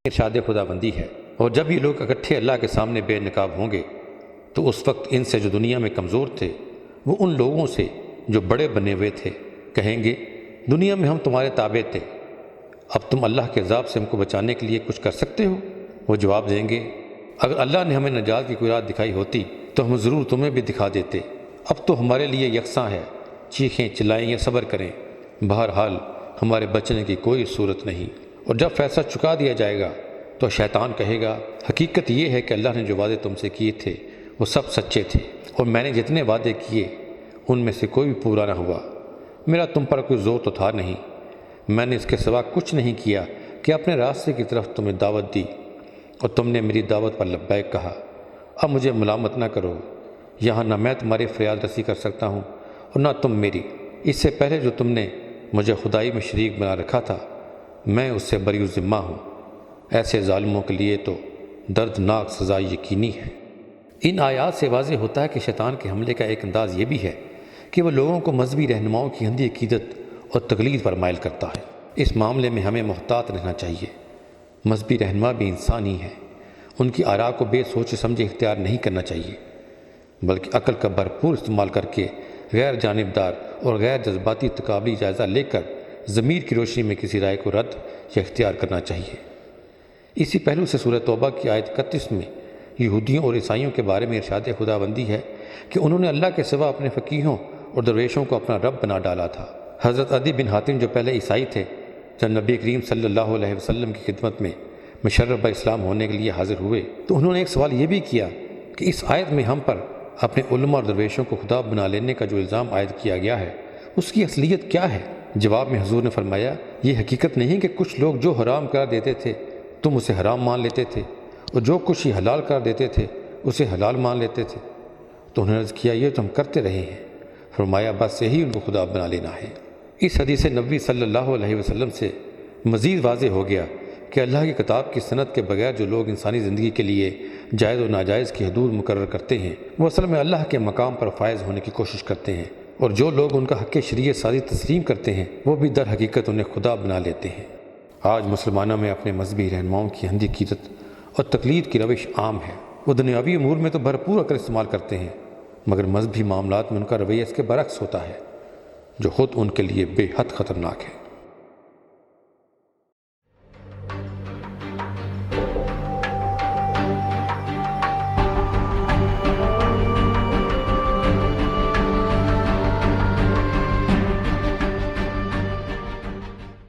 ارشاد خداوندی ہے، اور جب یہ لوگ اکٹھے اللہ کے سامنے بے نقاب ہوں گے تو اس وقت ان سے جو دنیا میں کمزور تھے وہ ان لوگوں سے جو بڑے بنے ہوئے تھے کہیں گے دنیا میں ہم تمہارے تابع تھے، اب تم اللہ کے عذاب سے ہم کو بچانے کے لیے کچھ کر سکتے ہو؟ وہ جواب دیں گے اگر اللہ نے ہمیں نجات کی کوئی راہ دکھائی ہوتی تو ہم ضرور تمہیں بھی دکھا دیتے، اب تو ہمارے لیے یکساں ہے، چیخیں چلائیں یا صبر کریں، بہرحال ہمارے بچنے کی کوئی صورت نہیں۔ اور جب فیصلہ چکا دیا جائے گا تو شیطان کہے گا حقیقت یہ ہے کہ اللہ نے جو وعدے تم سے کیے تھے وہ سب سچے تھے، اور میں نے جتنے وعدے کیے ان میں سے کوئی بھی پورا نہ ہوا، میرا تم پر کوئی زور تو تھا نہیں، میں نے اس کے سوا کچھ نہیں کیا کہ اپنے راستے کی طرف تمہیں دعوت دی اور تم نے میری دعوت پر لبیک کہا، اب مجھے ملامت نہ کرو، یہاں نہ میں تمہاری فریاد رسی کر سکتا ہوں اور نہ تم میری، اس سے پہلے جو تم نے مجھے خدائی میں شریک بنا رکھا تھا میں اس سے بری ذمہ ہوں، ایسے ظالموں کے لیے تو دردناک سزا یقینی ہے۔ ان آیات سے واضح ہوتا ہے کہ شیطان کے حملے کا ایک انداز یہ بھی ہے کہ وہ لوگوں کو مذہبی رہنماؤں کی اندھی عقیدت اور تقلید پر مائل کرتا ہے۔ اس معاملے میں ہمیں محتاط رہنا چاہیے، مذہبی رہنما بھی انسان ہی ہیں، ان کی آراء کو بے سوچ سمجھے اختیار نہیں کرنا چاہیے، بلکہ عقل کا بھرپور استعمال کر کے غیر جانبدار اور غیر جذباتی تقابلی جائزہ لے کر ضمیر کی روشنی میں کسی رائے کو رد یا اختیار کرنا چاہیے۔ اسی پہلو سے سورہ توبہ کی آیت 31 میں یہودیوں اور عیسائیوں کے بارے میں ارشاد خداوندی ہے کہ انہوں نے اللہ کے سوا اپنے فقیہوں اور درویشوں کو اپنا رب بنا ڈالا تھا۔ حضرت عدی بن حاتم جو پہلے عیسائی تھے، جب نبی کریم صلی اللہ علیہ وسلم کی خدمت میں مشرف اسلام ہونے کے لیے حاضر ہوئے تو انہوں نے ایک سوال یہ بھی کیا کہ اس آیت میں ہم پر اپنے علماء اور درویشوں کو خدا بنا لینے کا جو الزام عائد کیا گیا ہے اس کی اصلیت کیا ہے؟ جواب میں حضور نے فرمایا یہ حقیقت نہیں کہ کچھ لوگ جو حرام قرار دیتے تھے تم اسے حرام مان لیتے تھے اور جو کچھ ہی حلال قرار دیتے تھے اسے حلال مان لیتے تھے۔ تو انہوں نے عرض کیا یہ تو ہم کرتے رہے ہیں۔ فرمایا بس یہی ان کو خدا بنا لینا ہے۔ اس حدیث نبوی صلی اللہ علیہ وسلم سے مزید واضح ہو گیا کہ اللہ کی کتاب کی سند کے بغیر جو لوگ انسانی زندگی کے لیے جائز و ناجائز کی حدود مقرر کرتے ہیں وہ اصل میں اللہ کے مقام پر فائز ہونے کی کوشش کرتے ہیں، اور جو لوگ ان کا حق شریعت سازی تسلیم کرتے ہیں وہ بھی در حقیقت انہیں خدا بنا لیتے ہیں۔ آج مسلمانوں میں اپنے مذہبی رہنماؤں کی اندھی عقیدت اور تقلید کی روش عام ہے، وہ دنیاوی امور میں تو بھرپور عقل استعمال کرتے ہیں مگر مذہبی معاملات میں ان کا رویہ اس کے برعکس ہوتا ہے جو خود ان کے لیے بے حد خطرناک ہے۔